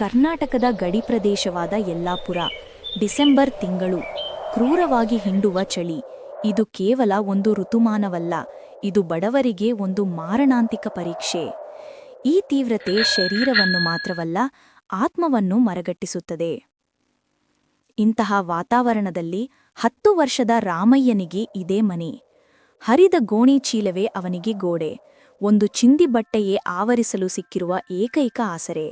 ಕರ್ನಾಟಕದ ಗಡಿ ಪ್ರದೇಶವಾದ ಯಲ್ಲಾಪುರ. ಡಿಸೆಂಬರ್ ತಿಂಗಳು. ಕ್ರೂರವಾಗಿ ಹಿಂಡುವ ಚಳಿ. ಇದು ಕೇವಲ ಒಂದು ಋತುಮಾನವಲ್ಲ, ಇದು ಬಡವರಿಗೆ ಒಂದು ಮಾರಣಾಂತಿಕ ಪರೀಕ್ಷೆ. ಈ ತೀವ್ರತೆ ಶರೀರವನ್ನು ಮಾತ್ರವಲ್ಲ, ಆತ್ಮವನ್ನು ಮರಗಟ್ಟಿಸುತ್ತದೆ. ಇಂತಹ ವಾತಾವರಣದಲ್ಲಿ 10 ವರ್ಷದ ರಾಮಯ್ಯನಿಗೆ ಇದೇ ಮನೆ. ಹರಿದ ಗೋಣಿ ಚೀಲವೇ ಅವನಿಗೆ ಗೋಡೆ, ಒಂದು ಚಿಂದಿ ಬಟ್ಟೆಯೇ ಆವರಿಸಲು ಸಿಕ್ಕಿರುವ ಏಕೈಕ ಆಸರೆ.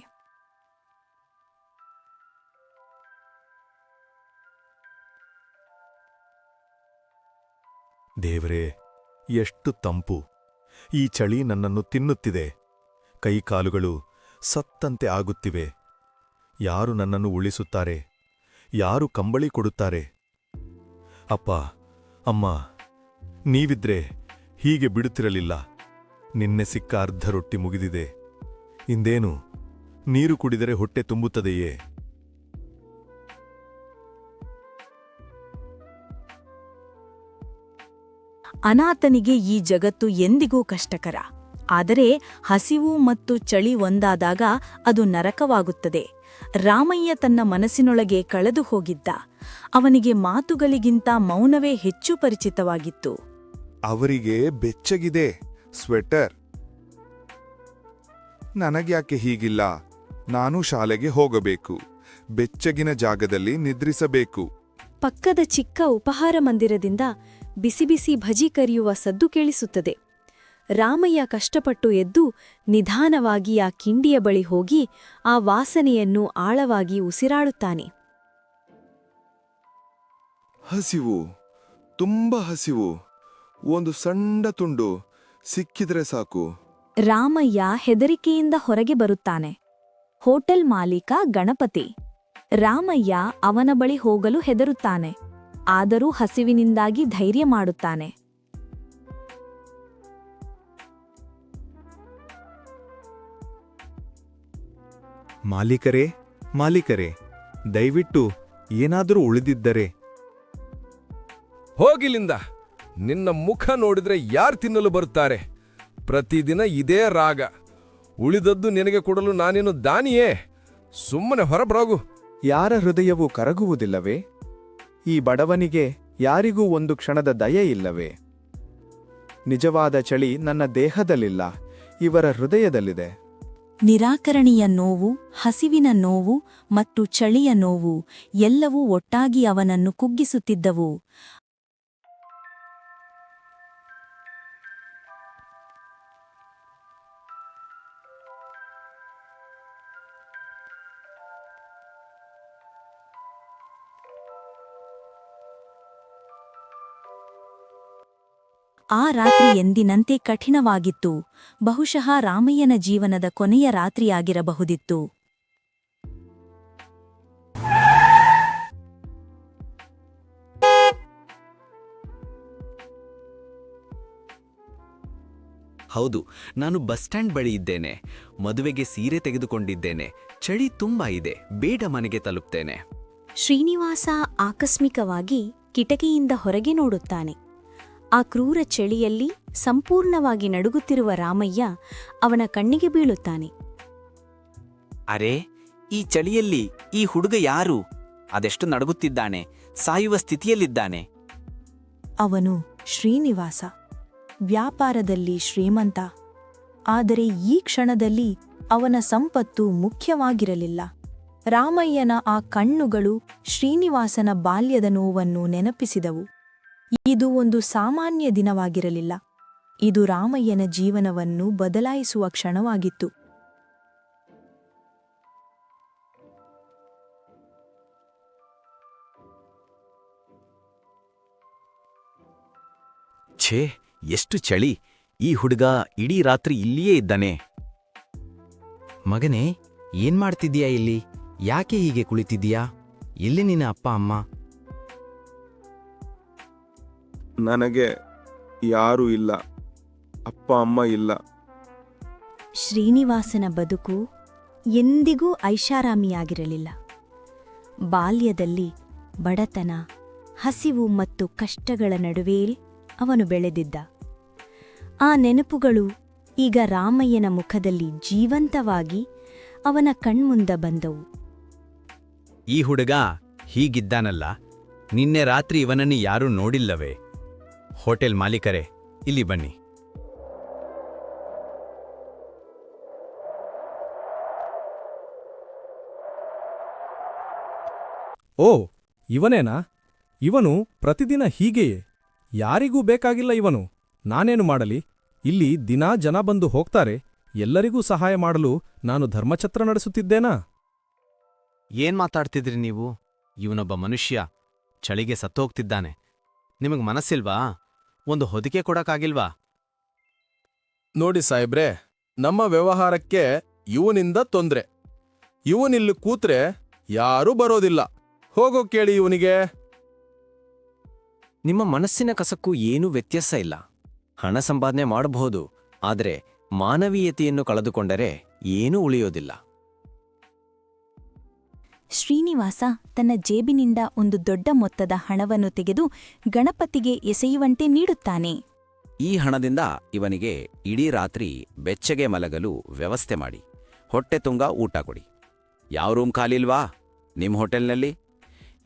ದೇವರೇ, ಎಷ್ಟು ತಂಪು! ಈ ಚಳಿ ನನ್ನನ್ನು ತಿನ್ನುತ್ತಿದೆ. ಕೈಕಾಲುಗಳು ಸತ್ತಂತೆ ಆಗುತ್ತಿವೆ. ಯಾರು ನನ್ನನ್ನು ಉಳಿಸುತ್ತಾರೆ? ಯಾರು ಕಂಬಳಿ ಕೊಡುತ್ತಾರೆ? ಅಪ್ಪ, ಅಮ್ಮ, ನೀವಿದ್ರೆ ಹೀಗೆ ಬಿಡುತ್ತಿರಲಿಲ್ಲ. ನಿನ್ನೆ ಸಿಕ್ಕ ಅರ್ಧ ರೊಟ್ಟಿ ಮುಗಿದಿದೆ. ಇಂದೇನು ನೀರು ಕುಡಿದರೆ ಹೊಟ್ಟೆ ತುಂಬುತ್ತದೆಯೇ? ಅನಾಥನಿಗೆ ಈ ಜಗತ್ತು ಎಂದಿಗೂ ಕಷ್ಟಕರ. ಆದರೆ ಹಸಿವು ಮತ್ತು ಚಳಿ ಒಂದಾದಾಗ ಅದು ನರಕವಾಗುತ್ತದೆ. ರಾಮಯ್ಯ ತನ್ನ ಮನಸ್ಸಿನೊಳಗೆ ಕಳೆದು ಹೋಗಿದ್ದ. ಅವನಿಗೆ ಮಾತುಗಳಿಗಿಂತ ಮೌನವೇ ಹೆಚ್ಚು ಪರಿಚಿತವಾಗಿತ್ತು. ಅವರಿಗೆ ಬೆಚ್ಚಗಿದೆ ಸ್ವೆಟರ್. ನನಗ್ಯಾಕೆ ಹೀಗಿಲ್ಲ? ನಾನು ಶಾಲೆಗೆ ಹೋಗಬೇಕು, ಬೆಚ್ಚಗಿನ ಜಾಗದಲ್ಲಿ ನಿದ್ರಿಸಬೇಕು. ಪಕ್ಕದ ಚಿಕ್ಕ ಉಪಹಾರ ಮಂದಿರದಿಂದ ಬಿಸಿ ಬಿಸಿ ಭಜಿ ಕರಿಯುವ ಸದ್ದು ಕೇಳಿಸುತ್ತದೆ. ರಾಮಯ್ಯ ಕಷ್ಟಪಟ್ಟು ಎದ್ದು ನಿಧಾನವಾಗಿ ಆ ಕಿಂಡಿಯ ಬಳಿ ಹೋಗಿ ಆ ವಾಸನೆಯನ್ನು ಆಳವಾಗಿ ಉಸಿರಾಡುತ್ತಾನೆ. ಹಸಿವು, ತುಂಬ ಹಸಿವು. ಒಂದು ಸಣ್ಣ ತುಂಡು ಸಿಕ್ಕಿದ್ರೆ ಸಾಕು. ರಾಮಯ್ಯ ಹೆದರಿಕೆಯಿಂದ ಹೊರಗೆ ಬರುತ್ತಾನೆ. ಹೋಟೆಲ್ ಮಾಲೀಕ ಗಣಪತಿ. ರಾಮಯ್ಯ ಅವನ ಬಳಿ ಹೋಗಲು ಹೆದರುತ್ತಾನೆ, ಆದರೂ ಹಸಿವಿನಿಂದಾಗಿ ಧೈರ್ಯ ಮಾಡುತ್ತಾನೆ. ಮಾಲೀಕರೇ, ಮಾಲೀಕರೇ, ದಯವಿಟ್ಟು ಏನಾದರೂ ಉಳಿದಿದ್ದರೆ. ಹೋಗಿಲಿಂದ. ನಿನ್ನ ಮುಖ ನೋಡಿದ್ರೆ ಯಾರು ತಿನ್ನಲು ಬರುತ್ತಾರೆ? ಪ್ರತಿದಿನ ಇದೇ ರಾಗ. ಉಳಿದದ್ದು ನಿನಗೆ ಕೊಡಲು ನಾನೇನು ದಾನಿಯೇ? ಸುಮ್ಮನೆ ಹೊರಬರೋಗು. ಯಾರ ಹೃದಯವೂ ಕರಗುವುದಿಲ್ಲವೇ? ಈ ಬಡವನಿಗೆ ಯಾರಿಗೂ ಒಂದು ಕ್ಷಣದ ದಯೆ ಇಲ್ಲವೇ? ನಿಜವಾದ ಚಳಿ ನನ್ನ ದೇಹದಲ್ಲಿಲ್ಲ, ಇವರ ಹೃದಯದಲ್ಲಿದೆ. ನಿರಾಕರಣೆಯ ನೋವು, ಹಸಿವಿನ ನೋವು ಮತ್ತು ಚಳಿಯ ನೋವು ಎಲ್ಲವೂ ಒಟ್ಟಾಗಿ ಅವನನ್ನು ಕುಗ್ಗಿಸುತ್ತಿದ್ದವು. ಆ ರಾತ್ರಿ ಎಂದಿನಂತೆ ಕಠಿಣವಾಗಿತ್ತು. ಬಹುಶಃ ರಾಮಯ್ಯನ ಜೀವನದ ಕೊನೆಯ ರಾತ್ರಿಯಾಗಿರಬಹುದಿತ್ತು. ಹೌದು, ನಾನು ಬಸ್ ಸ್ಟ್ಯಾಂಡ್ ಬಳಿ ಇದ್ದೇನೆ. ಮದುವೆಗೆ ಸೀರೆ ತೆಗೆದುಕೊಂಡಿದ್ದೇನೆ. ಚಳಿ ತುಂಬಾ ಇದೆ, ಬೇಡ ಮನೆಗೆ ತಲುಪ್ತೇನೆ. ಶ್ರೀನಿವಾಸ ಆಕಸ್ಮಿಕವಾಗಿ ಕಿಟಕಿಯಿಂದ ಹೊರಗೆ ನೋಡುತ್ತಾನೆ. ಆ ಕ್ರೂರ ಚಳಿಯಲ್ಲಿ ಸಂಪೂರ್ಣವಾಗಿ ನಡುಗುತ್ತಿರುವ ರಾಮಯ್ಯ ಅವನ ಕಣ್ಣಿಗೆ ಬೀಳುತ್ತಾನೆ. ಅರೆ, ಈ ಚಳಿಯಲ್ಲಿ ಈ ಹುಡುಗ ಯಾರು? ಅದೆಷ್ಟು ನಡುಗುತ್ತಿದ್ದಾನೆ, ಸಾಯುವ ಸ್ಥಿತಿಯಲ್ಲಿದ್ದಾನೆ. ಅವನು ಶ್ರೀನಿವಾಸ, ವ್ಯಾಪಾರದಲ್ಲಿ ಶ್ರೀಮಂತ. ಆದರೆ ಈ ಕ್ಷಣದಲ್ಲಿ ಅವನ ಸಂಪತ್ತು ಮುಖ್ಯವಾಗಿರಲಿಲ್ಲ. ರಾಮಯ್ಯನ ಆ ಕಣ್ಣುಗಳು ಶ್ರೀನಿವಾಸನ ಬಾಲ್ಯದ ನೋವನ್ನು ನೆನಪಿಸಿದವು. ಇದು ಒಂದು ಸಾಮಾನ್ಯ ದಿನವಾಗಿರಲಿಲ್ಲ, ಇದು ರಾಮಯ್ಯನ ಜೀವನವನ್ನು ಬದಲಾಯಿಸುವ ಕ್ಷಣವಾಗಿತ್ತು. ಛೇ, ಎಷ್ಟು ಚಳಿ! ಈ ಹುಡುಗ ಇಡೀ ರಾತ್ರಿ ಇಲ್ಲಿಯೇ ಇದ್ದಾನೆ. ಮಗನೇ, ಏನ್ ಮಾಡ್ತಿದ್ದೀಯಾ ಇಲ್ಲಿ? ಯಾಕೆ ಹೀಗೆ ಕುಳಿತಿದ್ದೀಯಾ? ಎಲ್ಲಿ ನಿನ್ನ ಅಪ್ಪ ಅಮ್ಮ? ನನಗೆ ಯಾರೂ ಇಲ್ಲ, ಅಪ್ಪ ಅಮ್ಮ ಇಲ್ಲ. ಶ್ರೀನಿವಾಸನ ಬದುಕು ಎಂದಿಗೂ ಐಷಾರಾಮಿಯಾಗಿರಲಿಲ್ಲ. ಬಾಲ್ಯದಲ್ಲಿ ಬಡತನ, ಹಸಿವು ಮತ್ತು ಕಷ್ಟಗಳ ನಡುವೆ ಅವನು ಬೆಳೆದಿದ್ದ. ಆ ನೆನಪುಗಳು ಈಗ ರಾಮಯ್ಯನ ಮುಖದಲ್ಲಿ ಜೀವಂತವಾಗಿ ಅವನ ಕಣ್ಮುಂದ ಬಂದವು. ಈ ಹುಡುಗ ಹೀಗಿದ್ದಾನಲ್ಲ, ನಿನ್ನೆ ರಾತ್ರಿ ಇವನನ್ನು ಯಾರೂ ನೋಡಿಲ್ಲವೇ? ಹೋಟೆಲ್ ಮಾಲೀಕರೇ, ಇಲ್ಲಿ ಬನ್ನಿ. ಓ, ಇವನೇನಾ? ಇವನು ಪ್ರತಿದಿನ ಹೀಗೆಯೇ. ಯಾರಿಗೂ ಬೇಕಾಗಿಲ್ಲ ಇವನು. ನಾನೇನು ಮಾಡಲಿ? ಇಲ್ಲಿ ದಿನಾ ಜನ ಬಂದು ಹೋಗ್ತಾರೆ. ಎಲ್ಲರಿಗೂ ಸಹಾಯ ಮಾಡಲು ನಾನು ಧರ್ಮಛತ್ರ ನಡೆಸುತ್ತಿದ್ದೇನಾ? ಏನ್ ಮಾತಾಡ್ತಿದ್ರಿ ನೀವು? ಇವನೊಬ್ಬ ಮನುಷ್ಯ ಚಳಿಗೆ ಸತ್ತೋಗ್ತಿದ್ದಾನೆ. ನಿಮಗ್ ಮನಸ್ಸಿಲ್ವಾ? ಒಂದು ಹೊದಿಕೆ ಕೊಡಕ್ಕಾಗಿಲ್ವಾ? ನೋಡಿ ಸಾಹೇಬ್ರೆ, ನಮ್ಮ ವ್ಯವಹಾರಕ್ಕೆ ಇವನಿಂದ ತೊಂದ್ರೆ. ಇವನಿಲ್ಲಿ ಕೂತ್ರೆ ಯಾರೂ ಬರೋದಿಲ್ಲ. ಹೋಗೋ ಕೇಳಿ ಇವನಿಗೆ. ನಿಮ್ಮ ಮನಸ್ಸಿನ ಕಸಕ್ಕೂ ಏನೂ ವ್ಯತ್ಯಾಸ ಇಲ್ಲ. ಹಣ ಸಂಪಾದನೆ ಮಾಡಬಹುದು, ಆದರೆ ಮಾನವೀಯತೆಯನ್ನು ಕಳೆದುಕೊಂಡರೆ ಏನೂ ಉಳಿಯೋದಿಲ್ಲ. ಶ್ರೀನಿವಾಸ ತನ್ನ ಜೇಬಿನಿಂದ ಒಂದು ದೊಡ್ಡ ಮೊತ್ತದ ಹಣವನ್ನು ತೆಗೆದು ಗಣಪತಿಗೆ ಎಸೆಯುವಂತೆ ನೀಡುತ್ತಾನೆ. ಈ ಹಣದಿಂದ ಇವನಿಗೆ ಇಡೀ ರಾತ್ರಿ ಬೆಚ್ಚಗೆ ಮಲಗಲು ವ್ಯವಸ್ಥೆ ಮಾಡಿ, ಹೊಟ್ಟೆ ತುಂಗ ಊಟ ಕೊಡಿ. ಯಾವ ರೂಮ್ ಖಾಲಿಲ್ವಾ ನಿಮ್ ಹೋಟೆಲ್ನಲ್ಲಿ?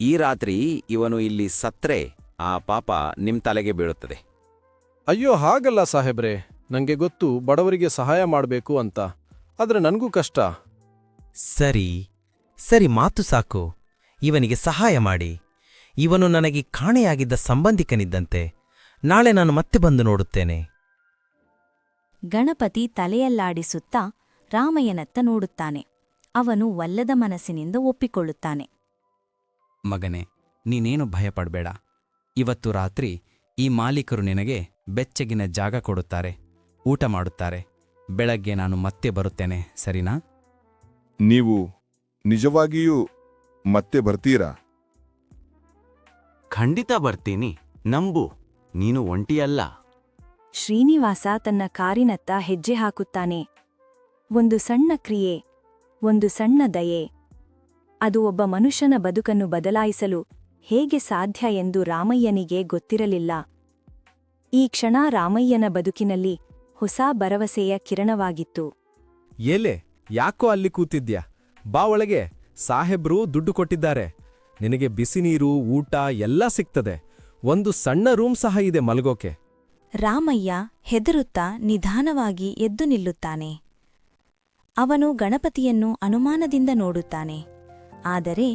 ಈ ರಾತ್ರಿ ಇವನು ಇಲ್ಲಿ ಸತ್ರೆ ಆ ಪಾಪ ನಿಮ್ ತಲೆಗೆ ಬೀಳುತ್ತದೆ. ಅಯ್ಯೋ, ಹಾಗಲ್ಲ ಸಾಹೇಬ್ರೆ. ನಂಗೆ ಗೊತ್ತು ಬಡವರಿಗೆ ಸಹಾಯ ಮಾಡಬೇಕು ಅಂತ, ಆದ್ರೆ ನನಗೂ ಕಷ್ಟ. ಸರಿ ಸರಿ, ಮಾತು ಸಾಕು. ಇವನಿಗೆ ಸಹಾಯ ಮಾಡಿ. ಇವನು ನನಗೆ ಕಾಣೆಯಾಗಿದ್ದ ಸಂಬಂಧಿಕನಿದ್ದಂತೆ. ನಾಳೆ ನಾನು ಮತ್ತೆ ಬಂದು ನೋಡುತ್ತೇನೆ. ಗಣಪತಿ ತಲೆಯಲ್ಲಾಡಿಸುತ್ತಾ ರಾಮಯ್ಯನತ್ತ ನೋಡುತ್ತಾನೆ. ಅವನು ಒಲ್ಲದ ಮನಸ್ಸಿನಿಂದ ಒಪ್ಪಿಕೊಳ್ಳುತ್ತಾನೆ. ಮಗನೇ, ನೀನೇನು ಭಯಪಡಬೇಡ. ಇವತ್ತು ರಾತ್ರಿ ಈ ಮಾಲೀಕರು ನಿನಗೆ ಬೆಚ್ಚಗಿನ ಜಾಗ ಕೊಡುತ್ತಾರೆ, ಊಟ ಮಾಡುತ್ತಾರೆ. ಬೆಳಗ್ಗೆ ನಾನು ಮತ್ತೆ ಬರುತ್ತೇನೆ, ಸರಿನಾ? ನೀವು ನಿಜವಾಗಿಯೂ ಮತ್ತೆ ಬರ್ತೀರಾ? ಖಂಡಿತ ಬರ್ತೀನಿ, ನಂಬು. ನೀನು ಒಂಟಿಯಲ್ಲ. ಶ್ರೀನಿವಾಸ ತನ್ನ ಕಾರಿನತ್ತ ಹೆಜ್ಜೆ ಹಾಕುತ್ತಾನೆ. ಒಂದು ಸಣ್ಣ ಕ್ರಿಯೆ, ಒಂದು ಸಣ್ಣ ದಯೆ, ಅದು ಒಬ್ಬ ಮನುಷ್ಯನ ಬದುಕನ್ನು ಬದಲಾಯಿಸಲು ಹೇಗೆ ಸಾಧ್ಯ ಎಂದು ರಾಮಯ್ಯನಿಗೆ ಗೊತ್ತಿರಲಿಲ್ಲ. ಈ ಕ್ಷಣ ರಾಮಯ್ಯನ ಬದುಕಿನಲ್ಲಿ ಹೊಸ ಭರವಸೆಯ ಕಿರಣವಾಗಿತ್ತು. ಎಲೆ, ಯಾಕೋ ಅಲ್ಲಿ ಕೂತಿದ್ಯಾ? ಬಾ ಒಳಗೆ. ಸಾಹೇಬ್ರು ದುಡ್ಡು ಕೊಟ್ಟಿದ್ದಾರೆ. ನಿನಗೆ ಬಿಸಿ ನೀರು, ಊಟ ಎಲ್ಲ ಸಿಗ್ತದೆ. ಒಂದು ಸಣ್ಣ ರೂಮ್ ಸಹ ಇದೆ ಮಲ್ಗೋಕೆ. ರಾಮಯ್ಯ ಹೆದರುತ್ತಾ ನಿಧಾನವಾಗಿ ಎದ್ದು ನಿಲ್ಲುತ್ತಾನೆ. ಅವನು ಗಣಪತಿಯನ್ನು ಅನುಮಾನದಿಂದ ನೋಡುತ್ತಾನೆ. ಆದರೆ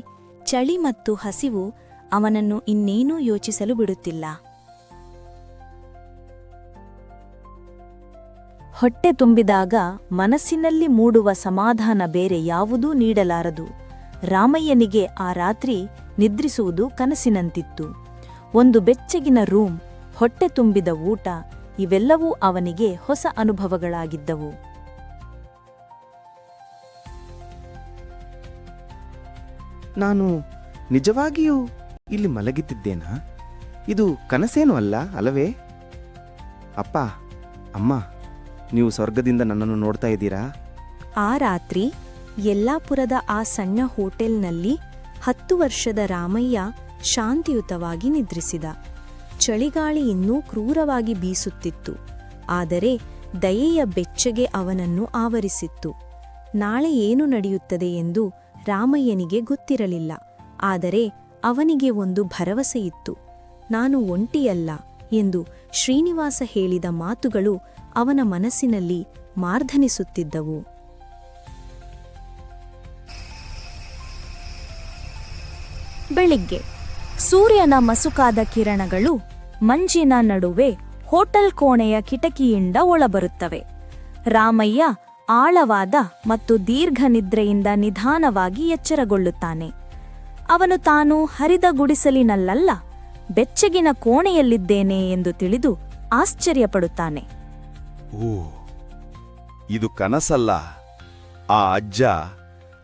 ಚಳಿ ಮತ್ತು ಹಸಿವು ಅವನನ್ನು ಇನ್ನೇನೂ ಯೋಚಿಸಲು ಬಿಡುತ್ತಿಲ್ಲ. ಹೊಟ್ಟೆ ತುಂಬಿದಾಗ ಮನಸ್ಸಿನಲ್ಲಿ ಮೂಡುವ ಸಮಾಧಾನ ಬೇರೆ ಯಾವುದೂ ನೀಡಲಾರದು. ರಾಮಯ್ಯನಿಗೆ ಆ ರಾತ್ರಿ ನಿದ್ರಿಸುವುದು ಕನಸಿನಂತಿತ್ತು. ಒಂದು ಬೆಚ್ಚಗಿನ ರೂಮ್, ಹೊಟ್ಟೆ ತುಂಬಿದ ಊಟ, ಇವೆಲ್ಲವೂ ಅವನಿಗೆ ಹೊಸ ಅನುಭವಗಳಾಗಿದ್ದವು. ನಾನು ನಿಜವಾಗಿಯೂ ಇಲ್ಲಿ ಮಲಗಿತಿದ್ದೇನಾ? ಇದು ಕನಸೇನೂ ಅಲ್ಲ ಅಲ್ಲವೇ? ಅಪ್ಪ, ಅಮ್ಮ, ನೀವು ಸ್ವರ್ಗದಿಂದ ನನ್ನನ್ನು ನೋಡ್ತಾ ಇದ್ದೀರಾ? ಆ ರಾತ್ರಿ ಯಲ್ಲಾಪುರದ ಆ ಸಣ್ಣ ಹೋಟೆಲ್ನಲ್ಲಿ 10 ವರ್ಷದ ರಾಮಯ್ಯ ಶಾಂತಿಯುತವಾಗಿ ನಿದ್ರಿಸಿದ. ಚಳಿಗಾಳಿ ಇನ್ನೂ ಕ್ರೂರವಾಗಿ ಬೀಸುತ್ತಿತ್ತು, ಆದರೆ ದಯೆಯ ಬೆಚ್ಚಗೆ ಅವನನ್ನು ಆವರಿಸಿತ್ತು. ನಾಳೆ ಏನು ನಡೆಯುತ್ತದೆ ಎಂದು ರಾಮಯ್ಯನಿಗೆ ಗೊತ್ತಿರಲಿಲ್ಲ. ಆದರೆ ಅವನಿಗೆ ಒಂದು ಭರವಸೆಯಿತ್ತು. ನಾನು ಒಂಟಿಯಲ್ಲ ಎಂದು ಶ್ರೀನಿವಾಸ ಹೇಳಿದ ಮಾತುಗಳು ಅವನ ಮನಸ್ಸಿನಲ್ಲಿ ಮಾರ್ಧನಿಸುತ್ತಿದ್ದವು. ಬೆಳಿಗ್ಗೆ ಸೂರ್ಯನ ಮಸುಕಾದ ಕಿರಣಗಳು ಮಂಜಿನ ನಡುವೆ ಹೋಟೆಲ್ ಕೋಣೆಯ ಕಿಟಕಿಯಿಂದ ಒಳಬರುತ್ತವೆ. ರಾಮಯ್ಯ ಆಳವಾದ ಮತ್ತು ದೀರ್ಘ ನಿದ್ರೆಯಿಂದ ನಿಧಾನವಾಗಿ ಎಚ್ಚರಗೊಳ್ಳುತ್ತಾನೆ. ಅವನು ತಾನು ಹರಿದ ಗುಡಿಸಲಿನಲ್ಲ, ಬೆಚ್ಚಗಿನ ಕೋಣೆಯಲ್ಲಿದ್ದೇನೆ ಎಂದು ತಿಳಿದು ಆಶ್ಚರ್ಯಪಡುತ್ತಾನೆ. ಓ, ಇದು ಕನಸಲ್ಲ. ಆ ಅಜ್ಜ,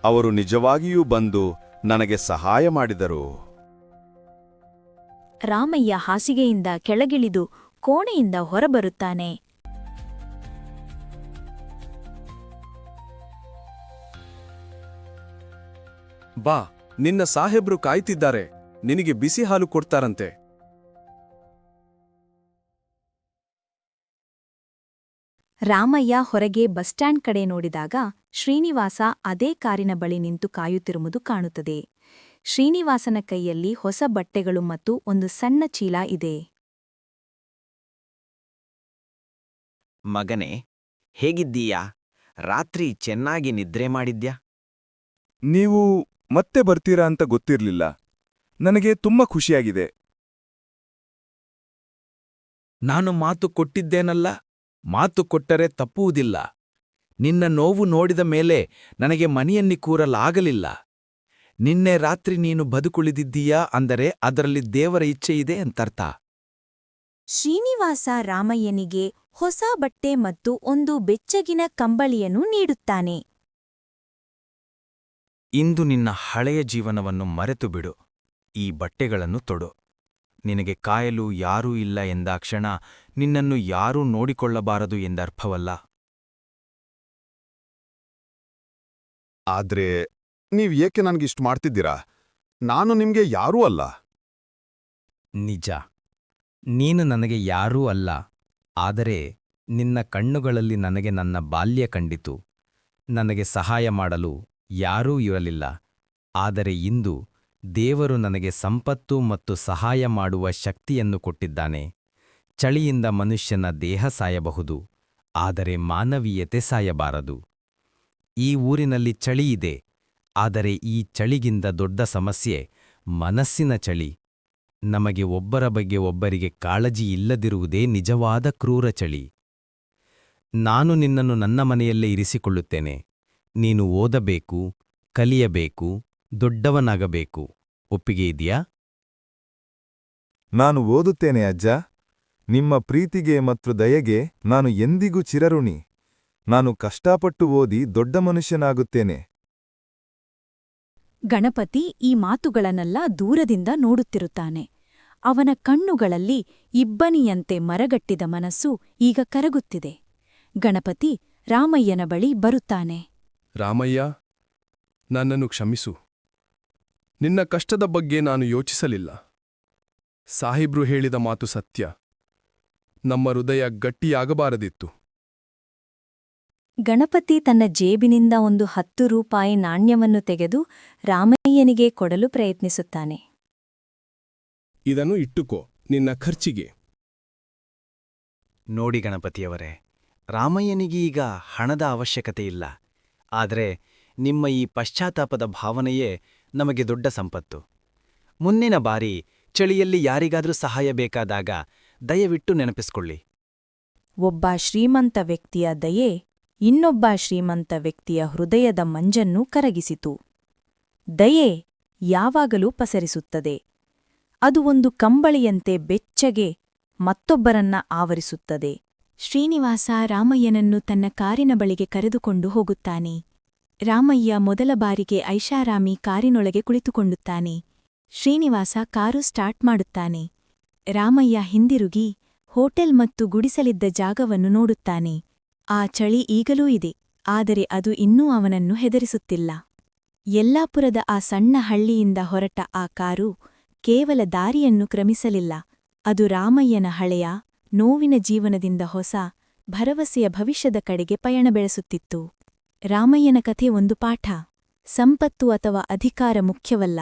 ಅವರು ನಿಜವಾಗಿಯೂ ಬಂದು ನನಗೆ ಸಹಾಯ ಮಾಡಿದರು. ರಾಮಯ್ಯ ಹಾಸಿಗೆಯಿಂದ ಕೆಳಗಿಳಿದು ಕೋಣೆಯಿಂದ ಹೊರಬರುತ್ತಾನೆ. ಬಾ, ನಿನ್ನ ಸಾಹೇಬ್ರು ಕಾಯ್ತಿದ್ದಾರೆ. ನಿನಗೆ ಬಿಸಿ ಹಾಲು ಕೊಡ್ತಾರಂತೆ. ರಾಮಯ್ಯ ಹೊರಗೆ ಬಸ್ ಸ್ಟ್ಯಾಂಡ್ ಕಡೆ ನೋಡಿದಾಗ ಶ್ರೀನಿವಾಸ ಅದೇ ಕಾರಿನ ಬಳಿ ನಿಂತು ಕಾಯುತ್ತಿರುವುದು ಕಾಣುತ್ತದೆ. ಶ್ರೀನಿವಾಸನ ಕೈಯಲ್ಲಿ ಹೊಸ ಬಟ್ಟೆಗಳು ಮತ್ತು ಒಂದು ಸಣ್ಣ ಚೀಲ ಇದೆ. ಮಗನೇ, ಹೇಗಿದ್ದೀಯಾ? ರಾತ್ರಿ ಚೆನ್ನಾಗಿ ನಿದ್ರೆ ಮಾಡಿದ್ಯಾ? ನೀವು ಮತ್ತೆ ಬರ್ತೀರಾ ಅಂತ ಗೊತ್ತಿರ್ಲಿಲ್ಲ. ನನಗೆ ತುಂಬಾ ಖುಷಿಯಾಗಿದೆ. ನಾನು ಮಾತು ಕೊಟ್ಟಿದ್ದೇನಲ್ಲ, ಮಾತು ಕೊಟ್ಟರೆ ತಪ್ಪುವುದಿಲ್ಲ. ನಿನ್ನ ನೋವು ನೋಡಿದ ಮೇಲೆ ನನಗೆ ಮನೆಯಲ್ಲಿ ಕೂರಲಾಗಲಿಲ್ಲ. ನಿನ್ನೆ ರಾತ್ರಿ ನೀನು ಬದುಕುಳಿದಿದ್ದೀಯಾ ಅಂದರೆ ಅದರಲ್ಲಿ ದೇವರ ಇಚ್ಛೆಯಿದೆ ಅಂತರ್ಥ. ಶ್ರೀನಿವಾಸ ರಾಮಯ್ಯನಿಗೆ ಹೊಸ ಬಟ್ಟೆ ಮತ್ತು ಒಂದು ಬೆಚ್ಚಗಿನ ಕಂಬಳಿಯನ್ನು ನೀಡುತ್ತಾನೆ. ಇಂದು ನಿನ್ನ ಹಳೆಯ ಜೀವನವನ್ನು ಮರೆತು ಬಿಡು. ಈ ಬಟ್ಟೆಗಳನ್ನು ತೊಡು. ನಿನಗೆ ಕಾಯಲು ಯಾರೂ ಇಲ್ಲ ಎಂದಾಕ್ಷಣ ನಿನ್ನನ್ನು ಯಾರೂ ನೋಡಿಕೊಳ್ಳಬಾರದು ಎಂದರ್ಥವಲ್ಲ. ಆದ್ರೆ ನೀವ್ ಏಕೆ ನನ್ಗಿಷ್ಟು ಮಾಡ್ತಿದ್ದೀರಾ? ನಾನು ನಿಮ್ಗೆ ಯಾರೂ ಅಲ್ಲ. ನಿಜ, ನೀನು ನನಗೆ ಯಾರೂ ಅಲ್ಲ. ಆದರೆ ನಿನ್ನ ಕಣ್ಣುಗಳಲ್ಲಿ ನನಗೆ ನನ್ನ ಬಾಲ್ಯ ಕಂಡಿತು. ನನಗೆ ಸಹಾಯ ಮಾಡಲು ಯಾರೂ ಇರಲಿಲ್ಲ. ಆದರೆ ಇಂದು ದೇವರು ನನಗೆ ಸಂಪತ್ತು ಮತ್ತು ಸಹಾಯ ಮಾಡುವ ಶಕ್ತಿಯನ್ನು ಕೊಟ್ಟಿದ್ದಾನೆ. ಚಳಿಯಿಂದ ಮನುಷ್ಯನ ದೇಹ ಸಾಯಬಹುದು, ಆದರೆ ಮಾನವೀಯತೆ ಸಾಯಬಾರದು. ಈ ಊರಿನಲ್ಲಿ ಚಳಿಯಿದೆ, ಆದರೆ ಈ ಚಳಿಗಿಂತ ದೊಡ್ಡ ಸಮಸ್ಯೆ ಮನಸ್ಸಿನ ಚಳಿ. ನಮಗೆ ಒಬ್ಬರ ಬಗ್ಗೆ ಒಬ್ಬರಿಗೆ ಕಾಳಜಿ ಇಲ್ಲದಿರುವುದೇ ನಿಜವಾದ ಕ್ರೂರ ಚಳಿ. ನಾನು ನಿನ್ನನ್ನು ನನ್ನ ಮನೆಯಲ್ಲೇ ಇರಿಸಿಕೊಳ್ಳುತ್ತೇನೆ. ನೀನು ಓದಬೇಕು, ಕಲಿಯಬೇಕು, ದೊಡ್ಡವನಾಗಬೇಕು. ಒಪ್ಪಿಗೆ ಇದೆಯಾ? ನಾನು ಓದುತ್ತೇನೆ ಅಜ್ಜ. ನಿಮ್ಮ ಪ್ರೀತಿಗೆ ಮತ್ತು ದಯೆಗೆ ನಾನು ಎಂದಿಗೂ ಚಿರಋಣಿ. ನಾನು ಕಷ್ಟಪಟ್ಟು ಓದಿ ದೊಡ್ಡ ಮನುಷ್ಯನಾಗುತ್ತೇನೆ. ಗಣಪತಿ ಈ ಮಾತುಗಳನ್ನೆಲ್ಲ ದೂರದಿಂದ ನೋಡುತ್ತಿರುತ್ತಾನೆ. ಅವನ ಕಣ್ಣುಗಳಲ್ಲಿ ಇಬ್ಬನಿಯಂತೆ ಮರಗಟ್ಟಿದ ಮನಸ್ಸು ಈಗ ಕರಗುತ್ತಿದೆ. ಗಣಪತಿ ರಾಮಯ್ಯನ ಬಳಿ ಬರುತ್ತಾನೆ. ರಾಮಯ್ಯ, ನನ್ನನ್ನು ಕ್ಷಮಿಸು. ನಿನ್ನ ಕಷ್ಟದ ಬಗ್ಗೆ ನಾನು ಯೋಚಿಸಲಿಲ್ಲ. ಸಾಹಿಬ್ರು ಹೇಳಿದ ಮಾತು ಸತ್ಯ. ನಮ್ಮ ಹೃದಯ ಗಟ್ಟಿಯಾಗಬಾರದಿತ್ತು. ಗಣಪತಿ ತನ್ನ ಜೇಬಿನಿಂದ ಒಂದು 10 ರೂಪಾಯಿ ನಾಣ್ಯವನ್ನು ತೆಗೆದು ರಾಮಯ್ಯನಿಗೆ ಕೊಡಲು ಪ್ರಯತ್ನಿಸುತ್ತಾನೆ. ಇದನ್ನು ಇಟ್ಟುಕೋ, ನಿನ್ನ ಖರ್ಚಿಗೆ. ನೋಡಿ ಗಣಪತಿಯವರೇ, ರಾಮಯ್ಯನಿಗೆ ಈಗ ಹಣದ ಅವಶ್ಯಕತೆ ಇಲ್ಲ. ಆದರೆ ನಿಮ್ಮ ಈ ಪಶ್ಚಾತ್ತಾಪದ ಭಾವನೆಯೇ ನಮಗೆ ದೊಡ್ಡ ಸಂಪತ್ತು. ಮುಂದಿನ ಬಾರಿ ಚಳಿಯಲ್ಲಿ ಯಾರಿಗಾದ್ರೂ ಸಹಾಯ ಬೇಕಾದಾಗ ದಯವಿಟ್ಟು ನೆನಪಿಸ್ಕೊಳ್ಳಿ. ಒಬ್ಬ ಶ್ರೀಮಂತ ವ್ಯಕ್ತಿಯ ದಯೆ ಇನ್ನೊಬ್ಬ ಶ್ರೀಮಂತ ವ್ಯಕ್ತಿಯ ಹೃದಯದ ಮಂಜನ್ನು ಕರಗಿಸಿತು. ದಯೆ ಯಾವಾಗಲೂ ಪಸರಿಸುತ್ತದೆ. ಅದು ಒಂದು ಕಂಬಳಿಯಂತೆ ಬೆಚ್ಚಗೆ ಮತ್ತೊಬ್ಬರನ್ನ ಆವರಿಸುತ್ತದೆ. ಶ್ರೀನಿವಾಸ ರಾಮಯ್ಯನನ್ನು ತನ್ನ ಕಾರಿನ ಬಳಿಗೆ ಕರೆದುಕೊಂಡು ಹೋಗುತ್ತಾನೆ. ರಾಮಯ್ಯ ಮೊದಲ ಬಾರಿಗೆ ಐಷಾರಾಮಿ ಕಾರಿನೊಳಗೆ ಕುಳಿತುಕೊಂಡುತ್ತಾನೆ. ಶ್ರೀನಿವಾಸ ಕಾರು ಸ್ಟಾರ್ಟ್ ಮಾಡುತ್ತಾನೆ. ರಾಮಯ್ಯ ಹಿಂದಿರುಗಿ ಹೋಟೆಲ್ ಮತ್ತು ಗುಡಿಸಲಿದ್ದ ಜಾಗವನ್ನು ನೋಡುತ್ತಾನೆ. ಆ ಚಳಿ ಈಗಲೂ ಇದೆ, ಆದರೆ ಅದು ಇನ್ನೂ ಅವನನ್ನು ಹೆದರಿಸುತ್ತಿಲ್ಲ. ಯಲ್ಲಾಪುರದ ಆ ಸಣ್ಣ ಹಳ್ಳಿಯಿಂದ ಹೊರಟ ಆ ಕಾರು ಕೇವಲ ದಾರಿಯನ್ನು ಕ್ರಮಿಸಲಿಲ್ಲ. ಅದು ರಾಮಯ್ಯನ ಹಳೆಯ, ನೋವಿನ ಜೀವನದಿಂದ ಹೊಸ, ಭರವಸೆಯ ಭವಿಷ್ಯದ ಕಡೆಗೆ ಪಯಣ ಬೆಳೆಸುತ್ತಿತ್ತು. ರಾಮಯ್ಯನ ಕಥೆ ಒಂದು ಪಾಠ. ಸಂಪತ್ತು ಅಥವಾ ಅಧಿಕಾರ ಮುಖ್ಯವಲ್ಲ.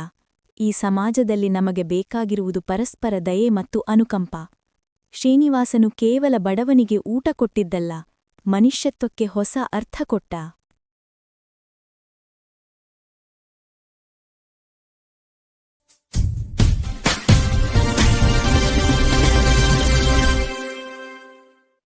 ಈ ಸಮಾಜದಲ್ಲಿ ನಮಗೆ ಬೇಕಾಗಿರುವುದು ಪರಸ್ಪರ ದಯೆ ಮತ್ತು ಅನುಕಂಪ. ಶ್ರೀನಿವಾಸನು ಕೇವಲ ಬಡವನಿಗೆ ಊಟ ಕೊಟ್ಟಿದ್ದಲ್ಲ, ಮನುಷ್ಯತ್ವಕ್ಕೆ ಹೊಸ ಅರ್ಥ ಕೊಟ್ಟ.